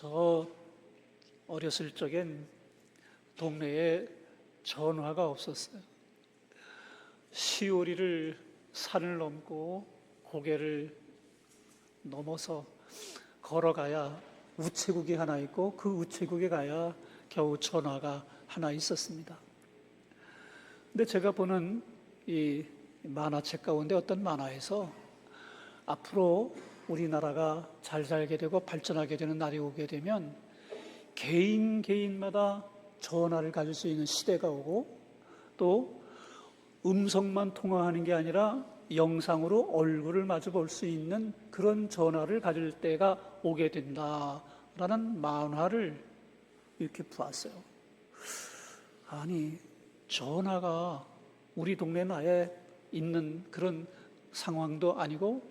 저 어렸을 적엔 동네에 전화가 없었어요. 시오리를 산을 넘고 고개를 넘어서 걸어가야 우체국이 하나 있고 그 우체국에 가야 겨우 전화가 하나 있었습니다. 근데 제가 보는 이 만화책 가운데 어떤 만화에서 앞으로 우리나라가 잘 살게 되고 발전하게 되는 날이 오게 되면 개인마다 전화를 가질 수 있는 시대가 오고 또 음성만 통화하는 게 아니라 영상으로 얼굴을 마주 볼 수 있는 그런 전화를 가질 때가 오게 된다라는 만화를 이렇게 보았어요. 아니, 전화가 우리 동네는 아예 있는 그런 상황도 아니고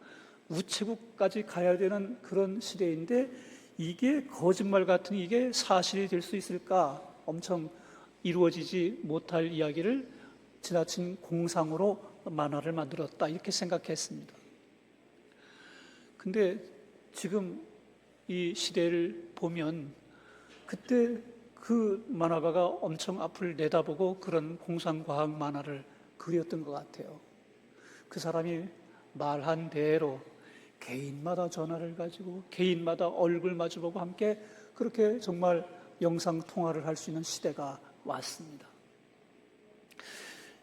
우체국까지 가야 되는 그런 시대인데 이게 거짓말 같은 이게 사실이 될 수 있을까? 엄청 이루어지지 못할 이야기를 지나친 공상으로 만화를 만들었다 이렇게 생각했습니다. 근데 지금 이 시대를 보면 그때 그 만화가가 엄청 앞을 내다보고 그런 공상과학 만화를 그렸던 것 같아요. 그 사람이 말한 대로 개인마다 전화를 가지고 개인마다 얼굴 마주보고 함께 그렇게 정말 영상 통화를 할 수 있는 시대가 왔습니다.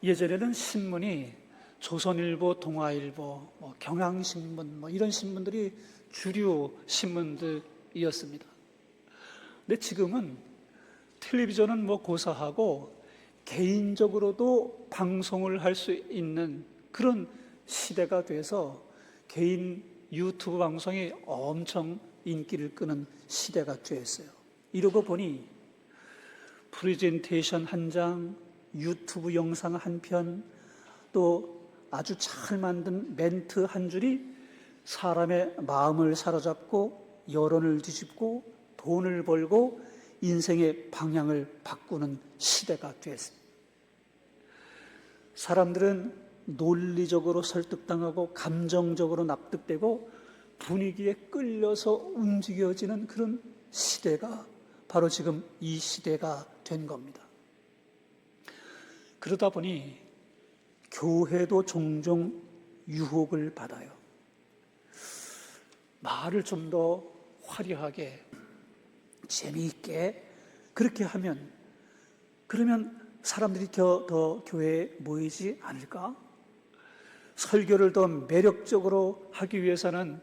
예전에는 신문이 조선일보, 동아일보, 경향신문 이런 신문들이 주류 신문들이었습니다. 근데 지금은 텔레비전은 고사하고 개인적으로도 방송을 할 수 있는 그런 시대가 돼서 개인 유튜브 방송이 엄청 인기를 끄는 시대가 되었어요. 이러고 보니 프레젠테이션 한 장, 유튜브 영상 한 편, 또 아주 잘 만든 멘트 한 줄이 사람의 마음을 사로잡고 여론을 뒤집고 돈을 벌고 인생의 방향을 바꾸는 시대가 되었습니다. 사람들은 논리적으로 설득당하고 감정적으로 납득되고 분위기에 끌려서 움직여지는 그런 시대가 바로 지금 이 시대가 된 겁니다. 그러다 보니 교회도 종종 유혹을 받아요. 말을 좀 더 화려하게 재미있게 그렇게 하면 그러면 사람들이 더 교회에 모이지 않을까? 설교를 더 매력적으로 하기 위해서는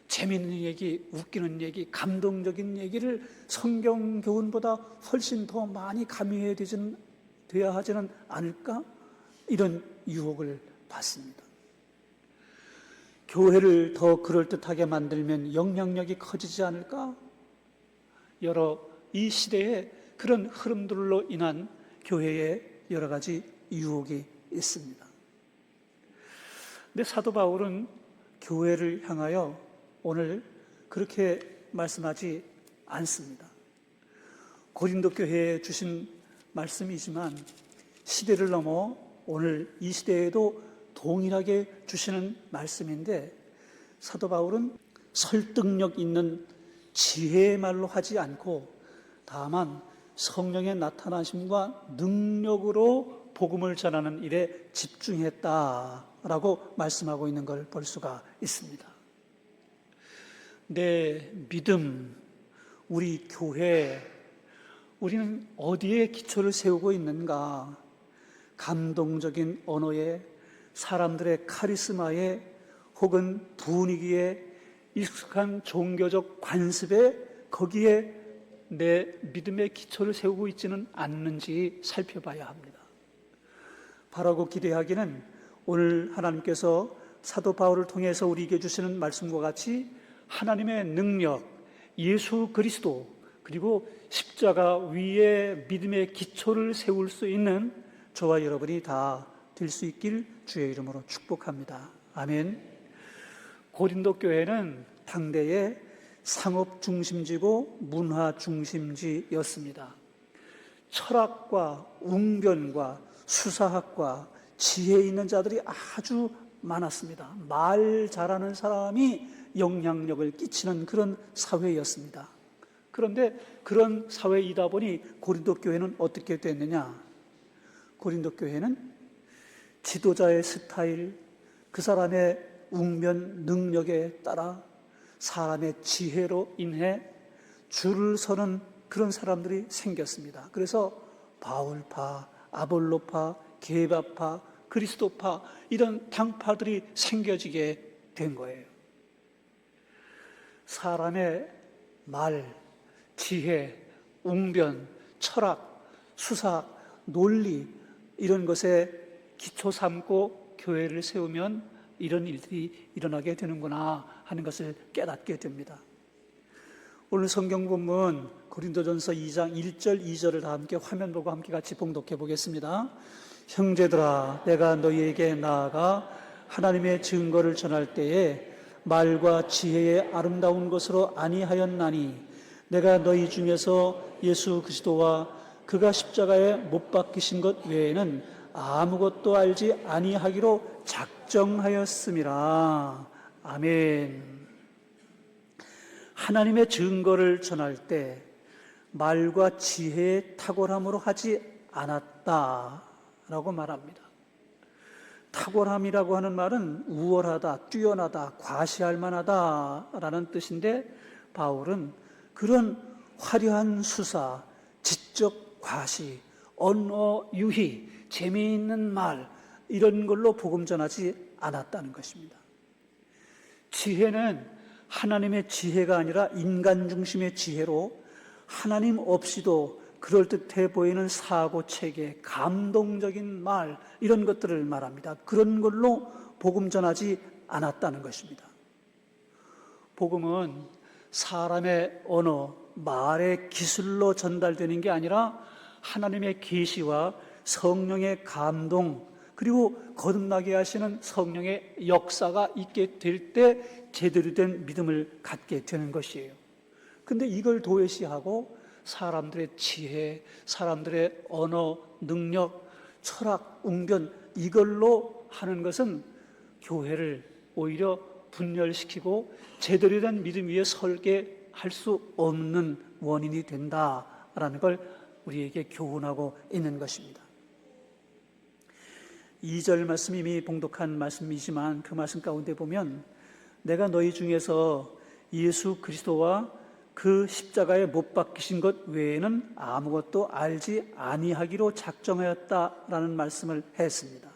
재미있는 얘기, 웃기는 얘기, 감동적인 얘기를 성경 교훈보다 훨씬 더 많이 가미해야 하지는 않을까? 이런 유혹을 받습니다. 교회를 더 그럴듯하게 만들면 영향력이 커지지 않을까? 이 시대에 그런 흐름들로 인한 교회에 여러 가지 유혹이 있습니다. 근데 사도 바울은 교회를 향하여 오늘 그렇게 말씀하지 않습니다. 고린도 교회에 주신 말씀이지만 시대를 넘어 오늘 이 시대에도 동일하게 주시는 말씀인데 사도 바울은 설득력 있는 지혜의 말로 하지 않고 다만 성령의 나타나심과 능력으로 복음을 전하는 일에 집중했다라고 말씀하고 있는 걸 볼 수가 있습니다. 내 믿음, 우리 교회, 우리는 어디에 기초를 세우고 있는가? 감동적인 언어에, 사람들의 카리스마에, 혹은 분위기에, 익숙한 종교적 관습에 거기에 내 믿음의 기초를 세우고 있지는 않는지 살펴봐야 합니다. 바라고 기대하기는 오늘 하나님께서 사도 바울을 통해서 우리에게 주시는 말씀과 같이 하나님의 능력, 예수 그리스도 그리고 십자가 위에 믿음의 기초를 세울 수 있는 저와 여러분이 다 될 수 있길 주의 이름으로 축복합니다. 아멘. 고린도 교회는 당대의 상업 중심지고 문화 중심지였습니다. 철학과 웅변과 수사학과 지혜 있는 자들이 아주 많았습니다. 말 잘하는 사람이 영향력을 끼치는 그런 사회였습니다. 그런데 그런 사회이다 보니 고린도 교회는 어떻게 됐느냐? 고린도 교회는 지도자의 스타일, 그 사람의 웅변 능력에 따라 사람의 지혜로 인해 줄을 서는 그런 사람들이 생겼습니다. 그래서 바울파, 아볼로파, 게바파, 그리스도파 이런 당파들이 생겨지게 된 거예요. 사람의 말, 지혜, 웅변, 철학, 수사, 논리 이런 것에 기초 삼고 교회를 세우면 이런 일들이 일어나게 되는구나 하는 것을 깨닫게 됩니다. 오늘 성경 본문 고린도전서 2장 1절 2절을 다 함께 화면 보고 함께 같이 봉독해 보겠습니다. 형제들아, 내가 너희에게 나아가 하나님의 증거를 전할 때에 말과 지혜의 아름다운 것으로 아니하였나니 내가 너희 중에서 예수 그리스도와 그가 십자가에 못 박히신 것 외에는 아무것도 알지 아니하기로 작정하였음이라. 아멘. 하나님의 증거를 전할 때 말과 지혜의 탁월함으로 하지 않았다라고 말합니다. 탁월함이라고 하는 말은 우월하다, 뛰어나다, 과시할 만하다라는 뜻인데 바울은 그런 화려한 수사, 지적 과시, 언어 유희, 재미있는 말 이런 걸로 복음 전하지 않았다는 것입니다. 지혜는 하나님의 지혜가 아니라 인간 중심의 지혜로 하나님 없이도 그럴듯해 보이는 사고 체계, 감동적인 말 이런 것들을 말합니다. 그런 걸로 복음 전하지 않았다는 것입니다. 복음은 사람의 언어, 말의 기술로 전달되는 게 아니라 하나님의 계시와 성령의 감동 그리고 거듭나게 하시는 성령의 역사가 있게 될 때 제대로 된 믿음을 갖게 되는 것이에요. 근데 이걸 도외시하고 사람들의 지혜, 사람들의 언어, 능력, 철학, 웅변 이걸로 하는 것은 교회를 오히려 분열시키고 제대로 된 믿음 위에 설게 할 수 없는 원인이 된다라는 걸 우리에게 교훈하고 있는 것입니다. 2절 말씀 이미 봉독한 말씀이지만 그 말씀 가운데 보면 내가 너희 중에서 예수 그리스도와 그 십자가에 못 박히신 것 외에는 아무것도 알지 아니하기로 작정하였다라는 말씀을 했습니다.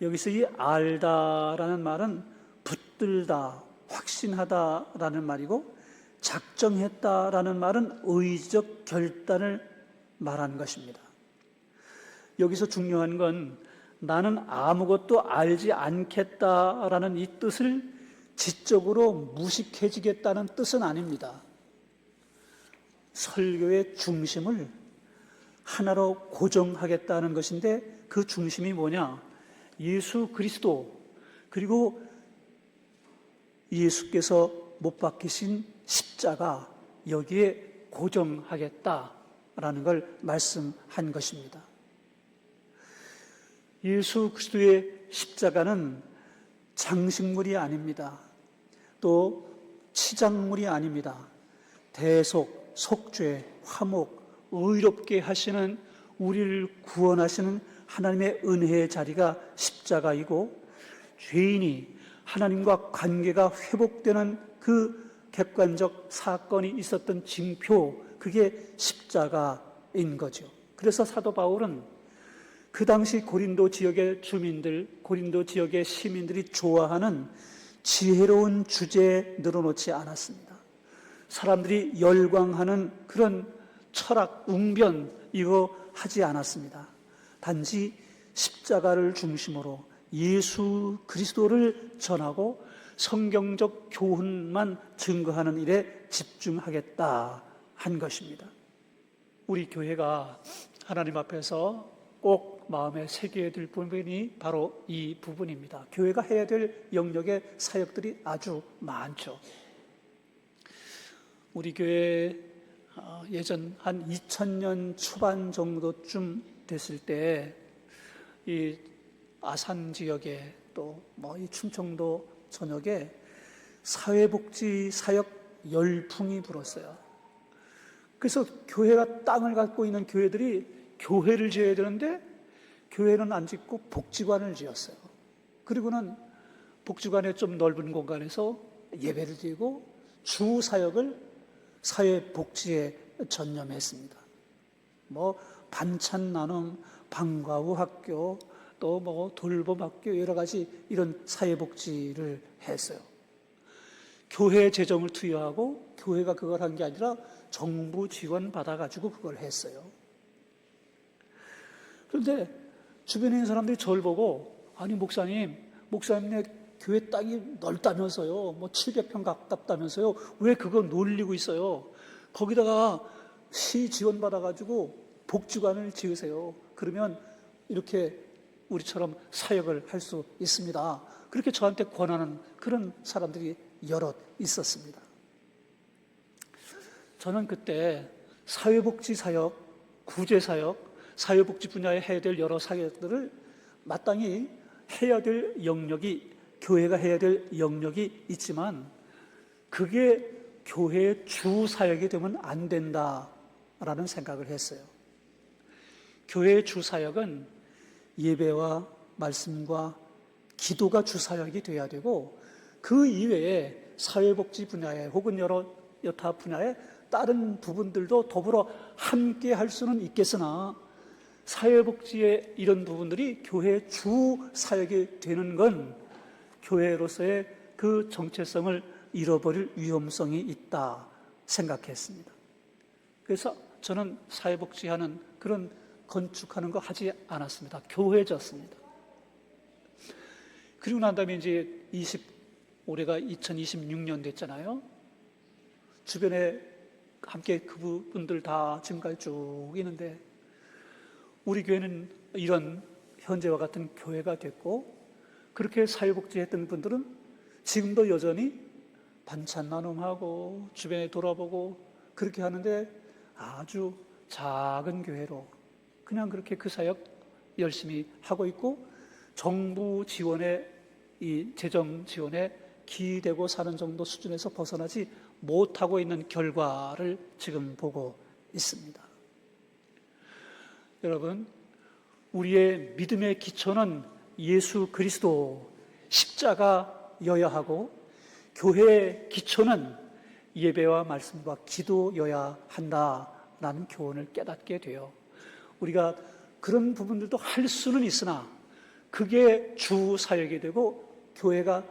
여기서 이 알다라는 말은 붙들다, 확신하다라는 말이고 작정했다라는 말은 의지적 결단을 말하는 것입니다. 여기서 중요한 건 나는 아무것도 알지 않겠다라는 이 뜻을 지적으로 무식해지겠다는 뜻은 아닙니다. 설교의 중심을 하나로 고정하겠다는 것인데 그 중심이 뭐냐? 예수 그리스도 그리고 예수께서 못 박히신 십자가 여기에 고정하겠다라는 걸 말씀한 것입니다. 예수 그리스도의 십자가는 장식물이 아닙니다. 또 치장물이 아닙니다. 대속, 속죄, 화목, 의롭게 하시는 우리를 구원하시는 하나님의 은혜의 자리가 십자가이고 죄인이 하나님과 관계가 회복되는 그 객관적 사건이 있었던 징표 그게 십자가인 거죠. 그래서 사도 바울은 그 당시 고린도 지역의 주민들, 고린도 지역의 시민들이 좋아하는 지혜로운 주제에 늘어놓지 않았습니다. 사람들이 열광하는 그런 철학, 웅변 이거 하지 않았습니다. 단지 십자가를 중심으로 예수 그리스도를 전하고 성경적 교훈만 증거하는 일에 집중하겠다 한 것입니다. 우리 교회가 하나님 앞에서 꼭 마음에 새겨야 될 부분이 바로 이 부분입니다. 교회가 해야 될 영역의 사역들이 아주 많죠. 우리 교회 예전 한 2000년 초반 정도쯤 됐을 때 이 아산 지역에 또 이 충청도 전역에 사회복지 사역 열풍이 불었어요. 그래서 교회가 땅을 갖고 있는 교회들이 교회를 지어야 되는데 교회는 안 짓고 복지관을 지었어요. 그리고는 복지관의 좀 넓은 공간에서 예배를 드리고 주 사역을 사회복지에 전념했습니다. 뭐 반찬 나눔, 방과 후 학교, 또 뭐 돌봄 학교, 여러 가지 이런 사회복지를 했어요. 교회 재정을 투여하고 교회가 그걸 한 게 아니라 정부 지원 받아가지고 그걸 했어요. 그런데 주변에 있는 사람들이 저를 보고, 아니 목사님네 교회 땅이 넓다면서요, 뭐 700평 가깝다면서요, 왜 그거 놀리고 있어요? 거기다가 시 지원 받아가지고 복지관을 지으세요. 그러면 이렇게 우리처럼 사역을 할 수 있습니다. 그렇게 저한테 권하는 그런 사람들이 여럿 있었습니다. 저는 그때 사회복지 사역, 구제 사역, 사회복지 분야에 해야 될 여러 사역들을 마땅히 해야 될 영역이, 교회가 해야 될 영역이 있지만 그게 교회의 주 사역이 되면 안 된다라는 생각을 했어요. 교회의 주 사역은 예배와 말씀과 기도가 주 사역이 돼야 되고, 그 이외에 사회복지 분야에 혹은 여타 분야에 다른 부분들도 더불어 함께 할 수는 있겠으나 사회복지의 이런 부분들이 교회의 주 사역이 되는 건 교회로서의 그 정체성을 잃어버릴 위험성이 있다 생각했습니다. 그래서 저는 사회복지하는 그런 건축하는 거 하지 않았습니다. 교회졌습니다. 그리고 난 다음에 이제 올해가 2026년 됐잖아요. 주변에 함께 그분들 다 지금까지 쭉 있는데, 우리 교회는 이런 현재와 같은 교회가 됐고, 그렇게 사회복지했던 분들은 지금도 여전히 반찬 나눔하고 주변에 돌아보고 그렇게 하는데, 아주 작은 교회로 그냥 그렇게 그 사역 열심히 하고 있고, 정부 지원에, 이 재정 지원에 기대고 사는 정도 수준에서 벗어나지 못하고 있는 결과를 지금 보고 있습니다. 여러분, 우리의 믿음의 기초는 예수 그리스도 십자가여야 하고, 교회의 기초는 예배와 말씀과 기도여야 한다라는 교훈을 깨닫게 돼요. 우리가 그런 부분들도 할 수는 있으나 그게 주 사역이 되고 교회가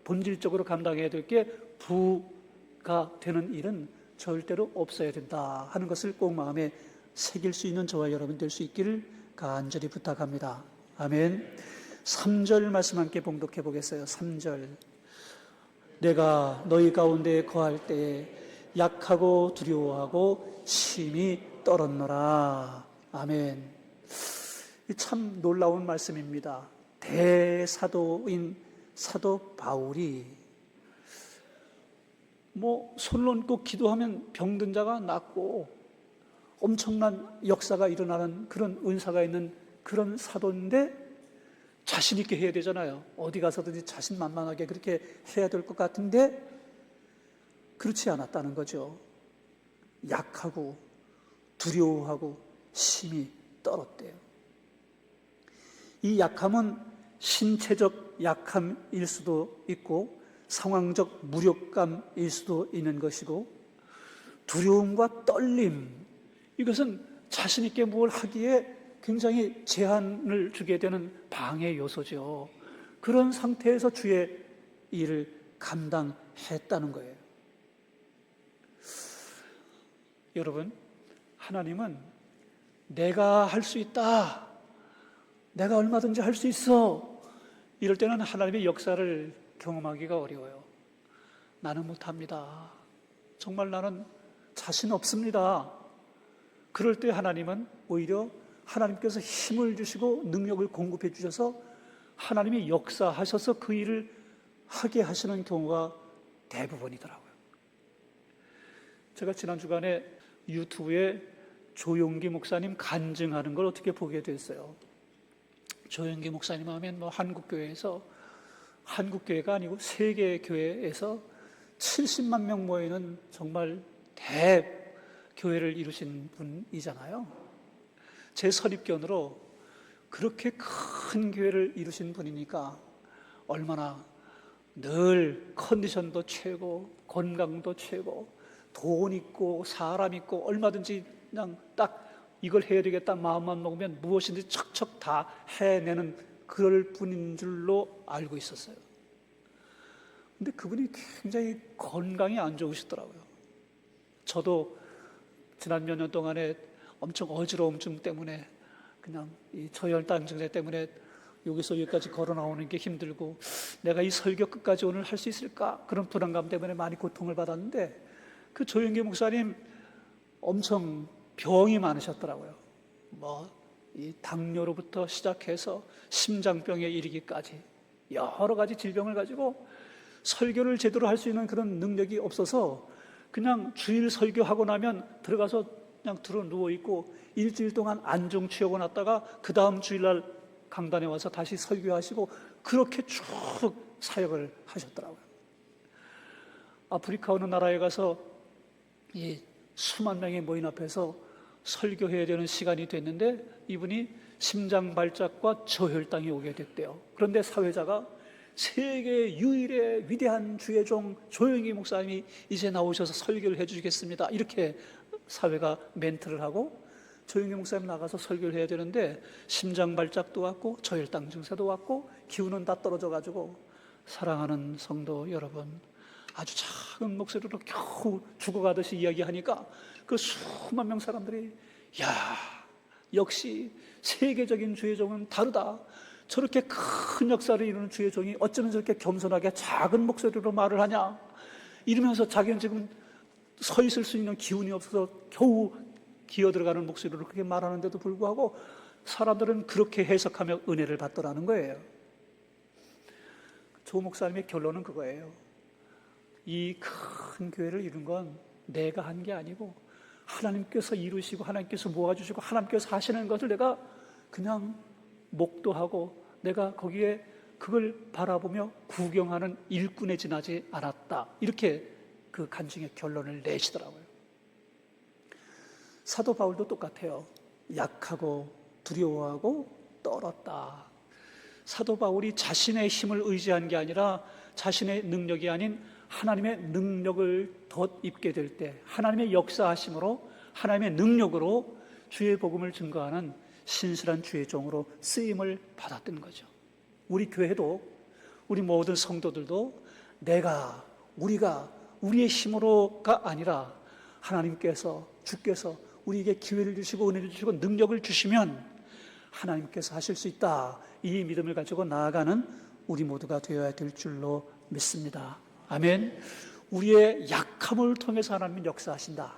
본질적으로 감당해야 될 게 부가 되는 일은 절대로 없어야 된다 하는 것을 꼭 마음에 새길 수 있는 저와 여러분 될 수 있기를 간절히 부탁합니다. 아멘. 3절 말씀 함께 봉독해 보겠어요. 3절. 내가 너희 가운데 거할 때에 약하고 두려워하고 심히 떨었노라. 아멘. 참 놀라운 말씀입니다. 대사도인 사도 바울이 손을 얹고 기도하면 병든 자가 낫고 엄청난 역사가 일어나는 그런 은사가 있는 그런 사도인데 자신 있게 해야 되잖아요. 어디 가서든지 자신만만하게 그렇게 해야 될 것 같은데 그렇지 않았다는 거죠. 약하고 두려워하고 심히 떨었대요. 이 약함은 신체적 약함일 수도 있고 상황적 무력감일 수도 있는 것이고, 두려움과 떨림, 이것은 자신 있게 뭘 하기에 굉장히 제한을 주게 되는 방해 요소죠. 그런 상태에서 주의 일을 감당했다는 거예요. 여러분, 하나님은 내가 할 수 있다, 내가 얼마든지 할 수 있어, 이럴 때는 하나님의 역사를 경험하기가 어려워요. 나는 못합니다. 정말 나는 자신 없습니다. 그럴 때 하나님은 오히려 하나님께서 힘을 주시고 능력을 공급해 주셔서 하나님이 역사하셔서 그 일을 하게 하시는 경우가 대부분이더라고요. 제가 지난 주간에 유튜브에 조용기 목사님 간증하는 걸 어떻게 보게 됐어요. 조용기 목사님 하면 한국교회에서, 한국교회가 아니고 세계교회에서 70만 명 모이는 정말 교회를 이루신 분이잖아요. 제 선입견으로 그렇게 큰 교회를 이루신 분이니까 얼마나 늘 컨디션도 최고, 건강도 최고, 돈 있고 사람 있고 얼마든지 그냥 딱 이걸 해야 되겠다 마음만 먹으면 무엇이든지 척척 다 해내는 그럴 분인 줄로 알고 있었어요. 근데 그분이 굉장히 건강이 안 좋으시더라고요. 저도 지난 몇 년 동안에 엄청 어지러움증 때문에 그냥 이 저혈당 증세 때문에 여기서 여기까지 걸어 나오는 게 힘들고 내가 이 설교 끝까지 오늘 할 수 있을까? 그런 불안감 때문에 많이 고통을 받았는데 그 조영기 목사님 엄청 병이 많으셨더라고요. 이 당뇨로부터 시작해서 심장병에 이르기까지 여러 가지 질병을 가지고 설교를 제대로 할 수 있는 그런 능력이 없어서 그냥 주일 설교하고 나면 들어가서 그냥 들어 누워 있고 일주일 동안 안정 취하고 났다가 그 다음 주일날 강단에 와서 다시 설교하시고 그렇게 쭉 사역을 하셨더라고요. 아프리카 어느 나라에 가서 이 수만 명의 모인 앞에서 설교해야 되는 시간이 됐는데 이분이 심장 발작과 저혈당이 오게 됐대요. 그런데 사회자가 세계 유일의 위대한 주의 종 조영기 목사님이 이제 나오셔서 설교를 해주시겠습니다. 이렇게 사회가 멘트를 하고 조영기 목사님 나가서 설교를 해야 되는데 심장 발작도 왔고 저혈당 증세도 왔고 기운은 다 떨어져가지고 사랑하는 성도 여러분, 아주 작은 목소리로 겨우 죽어가듯이 이야기하니까 그 수만 명 사람들이 야, 역시 세계적인 주의 종은 다르다. 저렇게 큰 역사를 이루는 주의 종이 어쩌면 저렇게 겸손하게 작은 목소리로 말을 하냐 이러면서 자기는 지금 서 있을 수 있는 기운이 없어서 겨우 기어 들어가는 목소리로 그렇게 말하는데도 불구하고 사람들은 그렇게 해석하며 은혜를 받더라는 거예요. 조 목사님의 결론은 그거예요. 이 큰 교회를 이룬 건 내가 한 게 아니고 하나님께서 이루시고 하나님께서 모아주시고 하나님께서 하시는 것을 내가 그냥 목도하고 내가 거기에 그걸 바라보며 구경하는 일꾼에 지나지 않았다. 이렇게 그 간증의 결론을 내시더라고요. 사도 바울도 똑같아요. 약하고 두려워하고 떨었다. 사도 바울이 자신의 힘을 의지한 게 아니라 자신의 능력이 아닌 하나님의 능력을 덧입게 될 때 하나님의 역사하심으로 하나님의 능력으로 주의 복음을 증거하는 신실한 주의 종으로 쓰임을 받았던 거죠. 우리 교회도 우리 모든 성도들도 우리가 우리의 힘으로가 아니라 하나님께서 주께서 우리에게 기회를 주시고 은혜를 주시고 능력을 주시면 하나님께서 하실 수 있다. 이 믿음을 가지고 나아가는 우리 모두가 되어야 될 줄로 믿습니다. 아멘. 우리의 약함을 통해서 하나님은 역사하신다.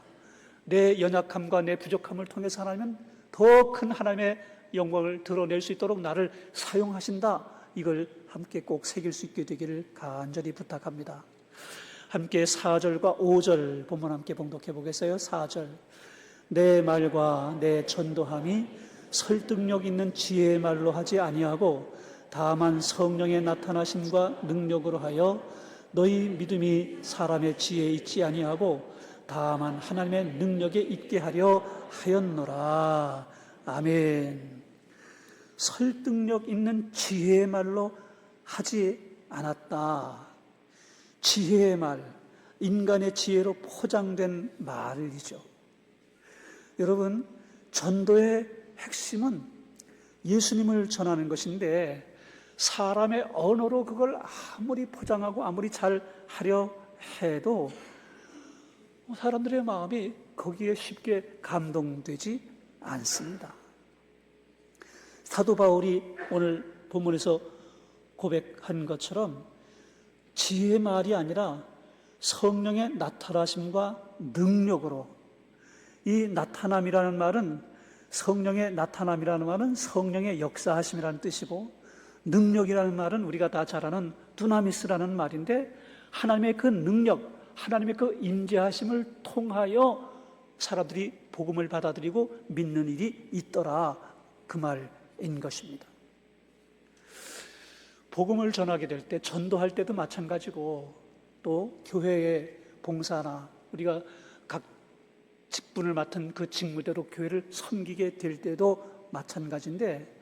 내 연약함과 내 부족함을 통해서 하나님은 더 큰 하나님의 영광을 드러낼 수 있도록 나를 사용하신다. 이걸 함께 꼭 새길 수 있게 되기를 간절히 부탁합니다. 함께 4절과 5절 본문 함께 봉독해 보겠어요. 4절. 내 말과 내 전도함이 설득력 있는 지혜의 말로 하지 아니하고 다만 성령의 나타나심과 능력으로 하여 너희 믿음이 사람의 지혜에 있지 아니하고 다만 하나님의 능력에 있게 하려 하였노라. 아멘. 설득력 있는 지혜의 말로 하지 않았다. 지혜의 말, 인간의 지혜로 포장된 말이죠. 여러분, 전도의 핵심은 예수님을 전하는 것인데 사람의 언어로 그걸 아무리 포장하고 아무리 잘 하려 해도 사람들의 마음이 거기에 쉽게 감동되지 않습니다. 사도 바울이 오늘 본문에서 고백한 것처럼 지혜의 말이 아니라 성령의 나타나심과 능력으로, 이 나타남이라는 말은 성령의 나타남이라는 말은 성령의 역사하심이라는 뜻이고 능력이라는 말은 우리가 다 잘 아는 두나미스라는 말인데 하나님의 그 능력, 하나님의 그 임재하심을 통하여 사람들이 복음을 받아들이고 믿는 일이 있더라, 그 말인 것입니다. 복음을 전하게 될 때, 전도할 때도 마찬가지고 또 교회의 봉사나 우리가 각 직분을 맡은 그 직무대로 교회를 섬기게 될 때도 마찬가지인데,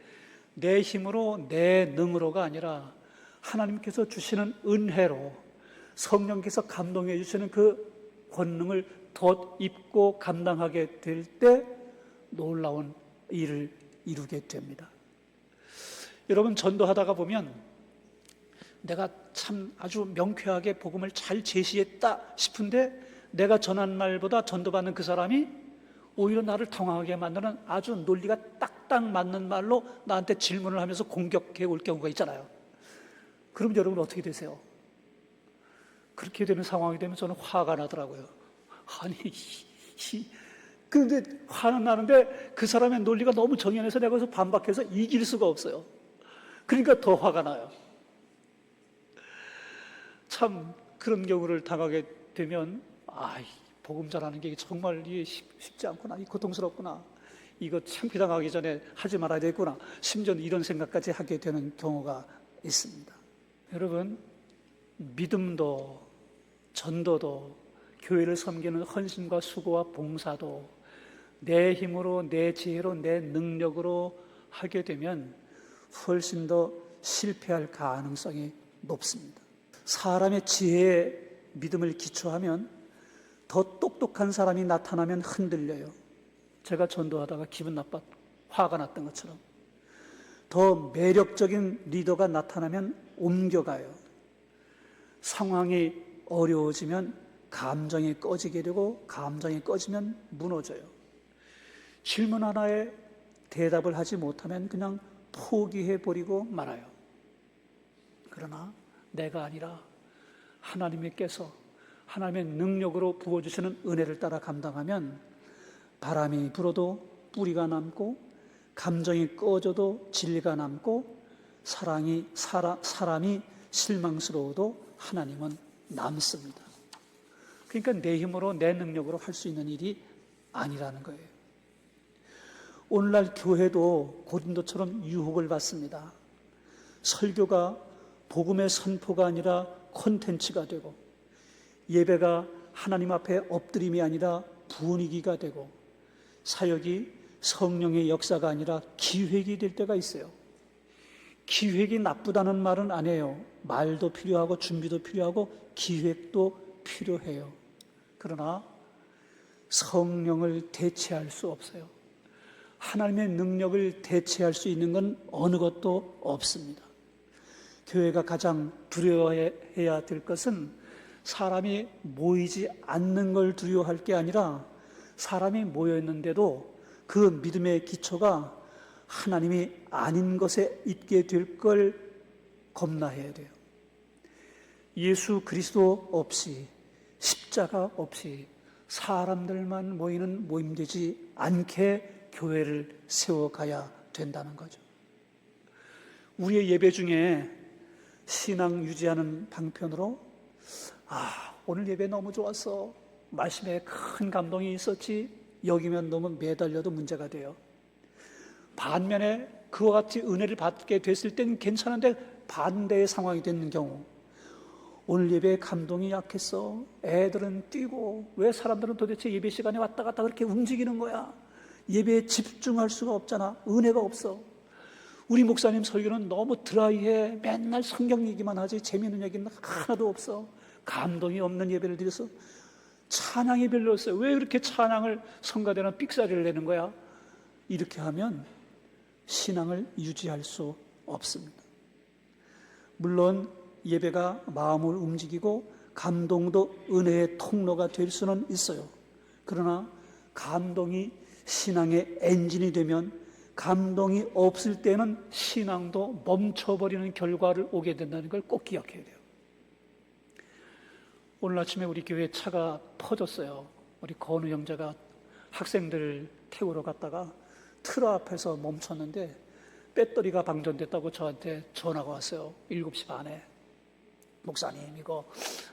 내 힘으로 내 능으로가 아니라 하나님께서 주시는 은혜로, 성령께서 감동해 주시는 그 권능을 덧입고 감당하게 될 때 놀라운 일을 이루게 됩니다. 여러분, 전도하다가 보면 내가 참 아주 명쾌하게 복음을 잘 제시했다 싶은데, 내가 전한 말보다 전도받는 그 사람이 오히려 나를 당황하게 만드는 아주 논리가 딱딱 맞는 말로 나한테 질문을 하면서 공격해 올 경우가 있잖아요. 그럼 여러분 어떻게 되세요? 그렇게 되는 상황이 되면 저는 화가 나더라고요. 아니, 그런데 화는 나는데 그 사람의 논리가 너무 정연해서 내가 거기서 반박해서 이길 수가 없어요. 그러니까 더 화가 나요. 참 그런 경우를 당하게 되면, 복음 전하는 게 정말 쉽지 않구나, 고통스럽구나, 이거 창피당하기 전에 하지 말아야 되겠구나, 심지어는 이런 생각까지 하게 되는 경우가 있습니다. 여러분, 믿음도 전도도 교회를 섬기는 헌신과 수고와 봉사도 내 힘으로, 내 지혜로, 내 능력으로 하게 되면 훨씬 더 실패할 가능성이 높습니다. 사람의 지혜에 믿음을 기초하면 더 똑똑한 사람이 나타나면 흔들려요. 제가 전도하다가 기분 나빠 화가 났던 것처럼, 더 매력적인 리더가 나타나면 옮겨가요. 상황이 어려워지면 감정이 꺼지게 되고, 감정이 꺼지면 무너져요. 질문 하나에 대답을 하지 못하면 그냥 포기해버리고 말아요. 그러나 내가 아니라 하나님께서 하나님의 능력으로 부어주시는 은혜를 따라 감당하면 바람이 불어도 뿌리가 남고, 감정이 꺼져도 진리가 남고, 사람이 실망스러워도 하나님은 남습니다. 그러니까 내 힘으로, 내 능력으로 할 수 있는 일이 아니라는 거예요. 오늘날 교회도 고린도처럼 유혹을 받습니다. 설교가 복음의 선포가 아니라 콘텐츠가 되고, 예배가 하나님 앞에 엎드림이 아니라 분위기가 되고, 사역이 성령의 역사가 아니라 기획이 될 때가 있어요. 기획이 나쁘다는 말은 아니에요. 말도 필요하고 준비도 필요하고 기획도 필요해요. 그러나 성령을 대체할 수 없어요. 하나님의 능력을 대체할 수 있는 건 어느 것도 없습니다. 교회가 가장 두려워해야 될 것은 사람이 모이지 않는 걸 두려워할 게 아니라, 사람이 모여있는데도 그 믿음의 기초가 하나님이 아닌 것에 있게 될 걸 겁나해야 돼요. 예수 그리스도 없이, 십자가 없이 사람들만 모이는 모임 되지 않게 교회를 세워가야 된다는 거죠. 우리의 예배 중에 신앙 유지하는 방편으로, 오늘 예배 너무 좋았어, 말씀에 큰 감동이 있었지, 여기면 너무 매달려도 문제가 돼요. 반면에 그와 같이 은혜를 받게 됐을 때는 괜찮은데 반대의 상황이 되는 경우, 오늘 예배에 감동이 약했어, 애들은 뛰고, 왜 사람들은 도대체 예배 시간에 왔다 갔다 그렇게 움직이는 거야, 예배에 집중할 수가 없잖아, 은혜가 없어, 우리 목사님 설교는 너무 드라이해, 맨날 성경 얘기만 하지 재미있는 얘기는 하나도 없어, 감동이 없는 예배를 드려서 찬양이 별로 없어요, 왜 이렇게 찬양을 성가대는 삑사리를 내는 거야, 이렇게 하면 신앙을 유지할 수 없습니다. 물론 예배가 마음을 움직이고 감동도 은혜의 통로가 될 수는 있어요. 그러나 감동이 신앙의 엔진이 되면, 감동이 없을 때는 신앙도 멈춰버리는 결과를 오게 된다는 걸 꼭 기억해야 돼요. 오늘 아침에 우리 교회에 차가 퍼졌어요. 우리 건우 형제가 학생들 태우러 갔다가 트럭 앞에서 멈췄는데 배터리가 방전됐다고 저한테 전화가 왔어요. 7시 반에. 목사님, 이거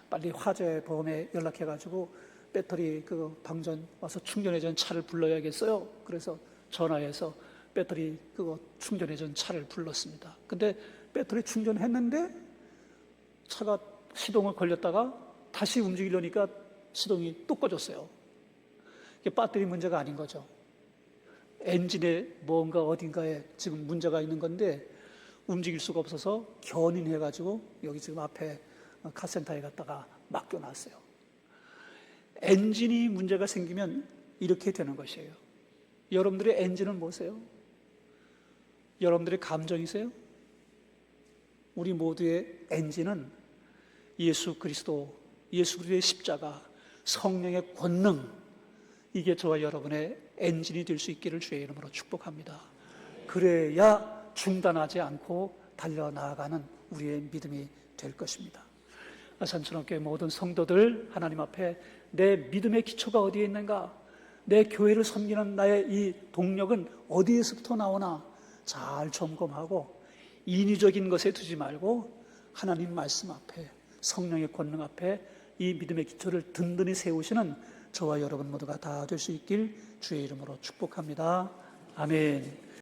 빨리 화재보험에 연락해가지고 배터리 그거 방전 와서 충전해준 차를 불러야겠어요. 그래서 전화해서 배터리 그거 충전해준 차를 불렀습니다. 근데 배터리 충전했는데 차가 시동을 걸렸다가 다시 움직이려니까 시동이 또 꺼졌어요. 이게 배터리 문제가 아닌 거죠. 엔진에 뭔가 어딘가에 지금 문제가 있는 건데 움직일 수가 없어서 견인해가지고 여기 지금 앞에 카센터에 갖다가 맡겨놨어요. 엔진이 문제가 생기면 이렇게 되는 것이에요. 여러분들의 엔진은 뭐세요? 여러분들의 감정이세요? 우리 모두의 엔진은 예수 그리스도의 십자가, 성령의 권능, 이게 저와 여러분의 엔진이 될 수 있기를 주의 이름으로 축복합니다. 그래야 중단하지 않고 달려나가는 우리의 믿음이 될 것입니다. 아산천업교회 모든 성도들, 하나님 앞에 내 믿음의 기초가 어디에 있는가? 내 교회를 섬기는 나의 이 동력은 어디에서부터 나오나? 잘 점검하고 인위적인 것에 두지 말고 하나님 말씀 앞에, 성령의 권능 앞에 이 믿음의 기초를 든든히 세우시는 저와 여러분 모두가 다 될 수 있길 주의 이름으로 축복합니다. 아멘.